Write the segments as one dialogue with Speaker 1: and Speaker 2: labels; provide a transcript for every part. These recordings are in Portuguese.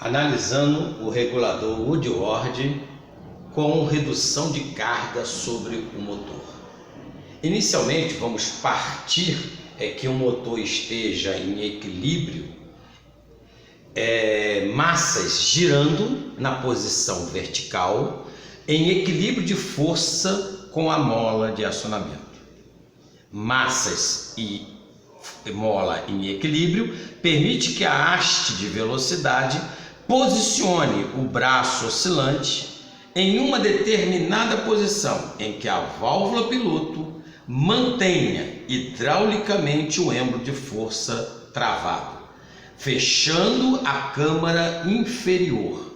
Speaker 1: Analisando o regulador Woodward com redução de carga sobre o motor. Inicialmente vamos partir que o motor esteja em equilíbrio, massas girando na posição vertical, em equilíbrio de força com a mola de acionamento. Massas e mola em equilíbrio permite que a haste de velocidade posicione o braço oscilante em uma determinada posição em que a válvula piloto mantenha hidraulicamente o êmbolo de força travado, fechando a câmara inferior,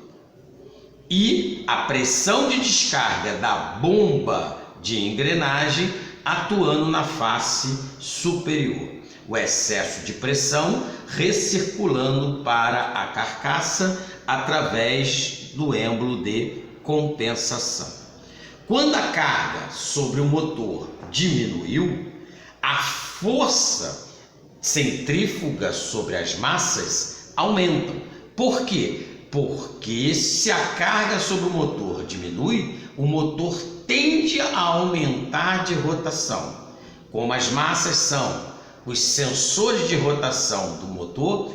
Speaker 1: e a pressão de descarga da bomba de engrenagem atuando na face superior. O excesso de pressão recirculando para a carcaça através do êmbolo de compensação. Quando a carga sobre o motor diminuiu, a força centrífuga sobre as massas aumenta. Por quê? Porque se a carga sobre o motor diminui, o motor tende a aumentar de rotação. Como as massas são os sensores de rotação do motor,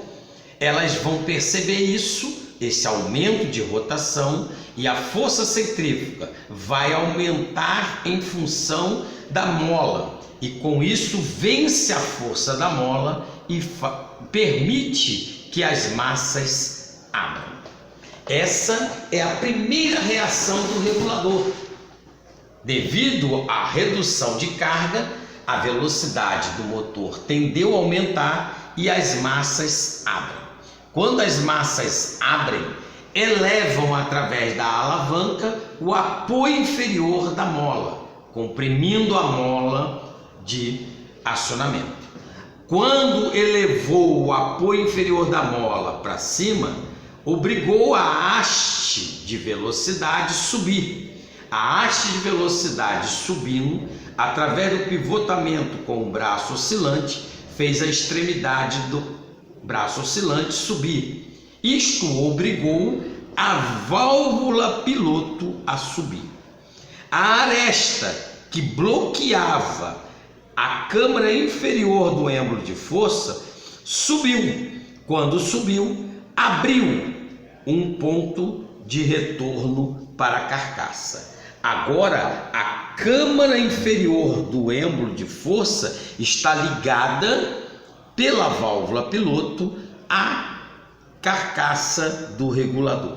Speaker 1: elas vão perceber esse aumento de rotação, e a força centrífuga vai aumentar em função da mola, e com isso vence a força da mola e permite que as massas abram. Essa é a primeira reação do regulador. Devido à redução de carga, a velocidade do motor tendeu a aumentar e as massas abrem. Quando as massas abrem, elevam através da alavanca o apoio inferior da mola, comprimindo a mola de acionamento. Quando elevou o apoio inferior da mola para cima, obrigou a haste de velocidade subir. A haste de velocidade subindo, através do pivotamento com o braço oscilante, fez a extremidade do braço oscilante subir. Isto obrigou a válvula piloto a subir. A aresta que bloqueava a câmara inferior do êmbolo de força subiu. Quando subiu, abriu um ponto de retorno para a carcaça. Agora, a câmara inferior do êmbolo de força está ligada pela válvula piloto à carcaça do regulador.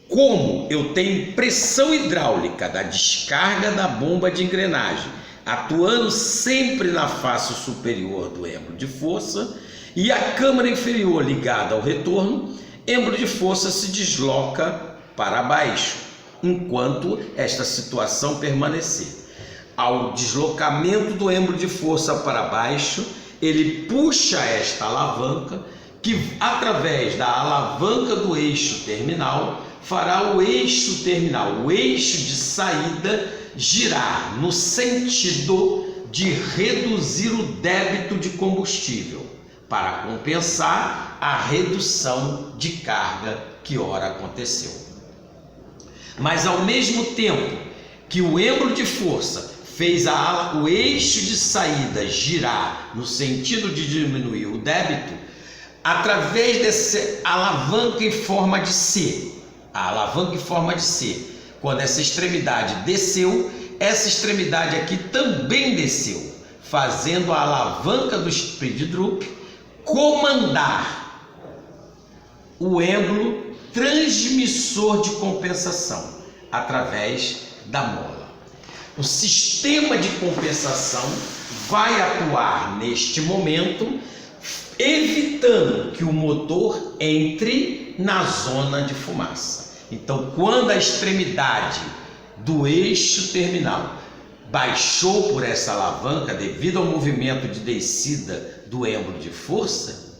Speaker 1: Como eu tenho pressão hidráulica da descarga da bomba de engrenagem atuando sempre na face superior do êmbolo de força e a câmara inferior ligada ao retorno, êmbolo de força se desloca para baixo enquanto esta situação permanecer. Ao deslocamento do êmbolo de força para baixo, ele puxa esta alavanca, que através da alavanca do eixo terminal fará o eixo terminal, o eixo de saída, girar no sentido de reduzir o débito de combustível para compensar a redução de carga que ora aconteceu. Mas ao mesmo tempo que o êmbolo de força fez o eixo de saída girar no sentido de diminuir o débito, através dessa alavanca em forma de C, quando essa extremidade desceu, essa extremidade aqui também desceu, fazendo a alavanca do speed drop comandar o êmbolo transmissor de compensação através da mola. O sistema de compensação vai atuar neste momento, evitando que o motor entre na zona de fumaça. Então, quando a extremidade do eixo terminal baixou por essa alavanca devido ao movimento de descida do êmbolo de força,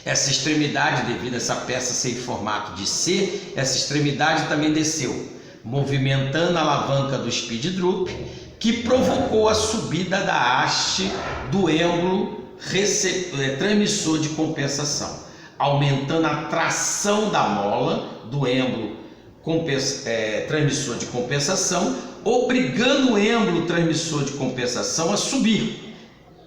Speaker 1: essa extremidade, devido a essa peça ser em formato de C, essa extremidade também desceu, movimentando a alavanca do speed drop, que provocou a subida da haste do êmbolo transmissor de compensação. aumentando a tração da mola do êmbolo transmissor de compensação, obrigando o êmbolo transmissor de compensação a subir.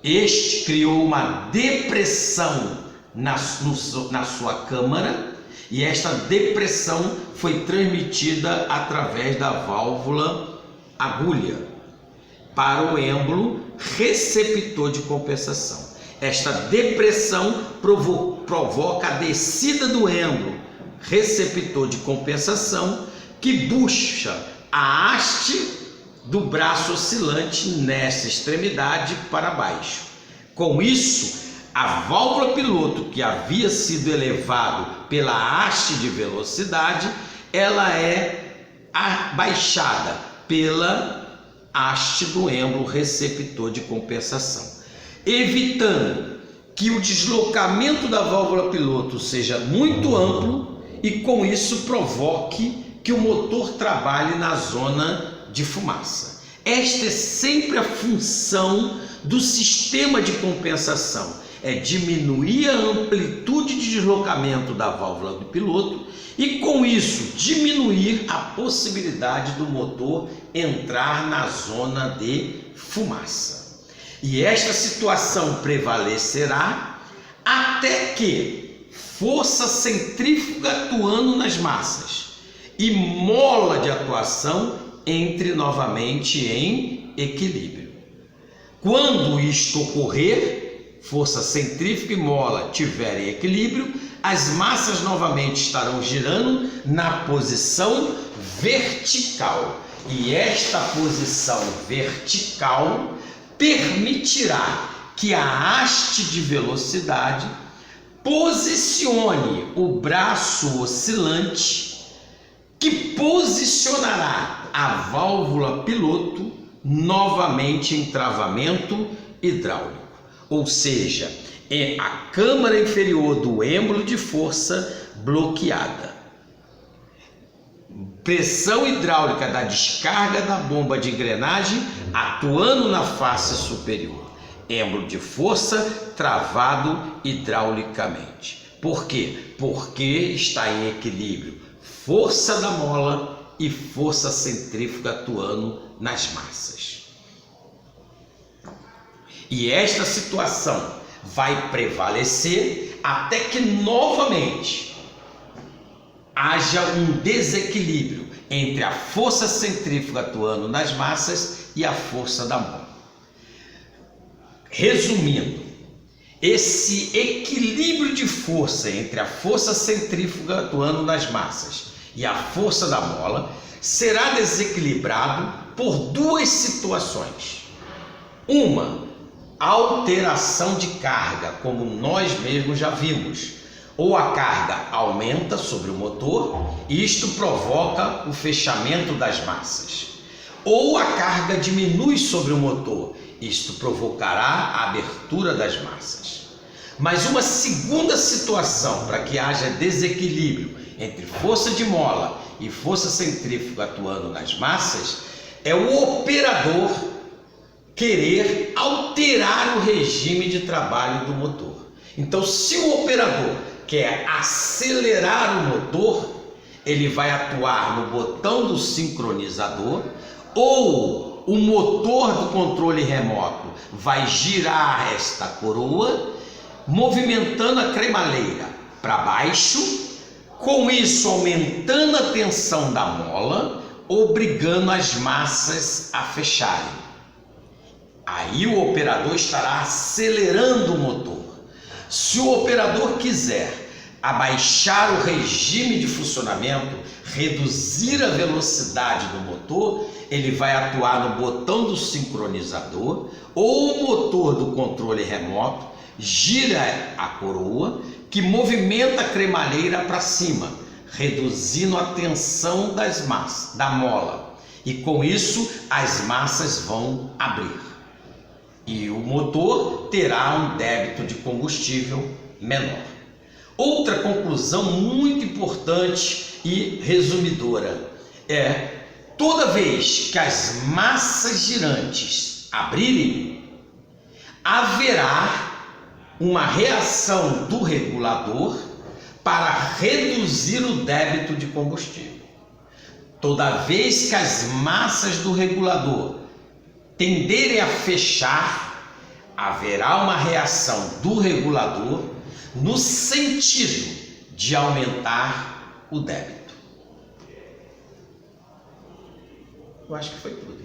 Speaker 1: Este criou uma depressão na sua câmara, e esta depressão foi transmitida através da válvula agulha para o êmbolo receptor de compensação. Esta depressão provoca a descida do êmbolo receptor de compensação, que puxa a haste do braço oscilante nessa extremidade para baixo. Com isso, a válvula piloto, que havia sido elevado pela haste de velocidade, ela é abaixada pela haste do êmbolo receptor de compensação, evitando que o deslocamento da válvula piloto seja muito amplo e com isso provoque que o motor trabalhe na zona de fumaça. Esta é sempre a função do sistema de compensação, é diminuir a amplitude de deslocamento da válvula do piloto e com isso diminuir a possibilidade do motor entrar na zona de fumaça. E esta situação prevalecerá até que força centrífuga atuando nas massas e mola de atuação entre novamente em equilíbrio. Quando isto ocorrer, força centrífuga e mola tiverem equilíbrio, as massas novamente estarão girando na posição vertical. E esta posição vertical permitirá que a haste de velocidade posicione o braço oscilante, que posicionará a válvula piloto novamente em travamento hidráulico, ou seja, é a câmara inferior do êmbolo de força bloqueada. Pressão hidráulica da descarga da bomba de engrenagem atuando na face superior. Êmbolo de força travado hidraulicamente. Por quê? Porque está em equilíbrio força da mola e força centrífuga atuando nas massas. E esta situação vai prevalecer até que novamente haja um desequilíbrio entre a força centrífuga atuando nas massas e a força da mola. Resumindo, esse equilíbrio de força entre a força centrífuga atuando nas massas e a força da mola será desequilibrado por duas situações. Uma, alteração de carga, como nós mesmos já vimos. Ou a carga aumenta sobre o motor e isto provoca o fechamento das massas. Ou a carga diminui sobre o motor, isto provocará a abertura das massas. Mas uma segunda situação para que haja desequilíbrio entre força de mola e força centrífuga atuando nas massas é o operador querer alterar o regime de trabalho do motor. Então, se o operador quer acelerar o motor, ele vai atuar no botão do sincronizador, ou o motor do controle remoto vai girar esta coroa, movimentando a cremaleira para baixo, com isso aumentando a tensão da mola, obrigando as massas a fecharem. Aí o operador estará acelerando o motor. Se o operador quiser abaixar o regime de funcionamento, reduzir a velocidade do motor, ele vai atuar no botão do sincronizador ou o motor do controle remoto, gira a coroa, que movimenta a cremaleira para cima, reduzindo a tensão das massas, da mola. E com isso as massas vão abrir. E o motor terá um débito de combustível menor. Outra conclusão muito importante e resumidora é: toda vez que as massas girantes abrirem, haverá uma reação do regulador para reduzir o débito de combustível. Toda vez que as massas do regulador tenderem a fechar, haverá uma reação do regulador no sentido de aumentar o débito. Eu acho que foi tudo.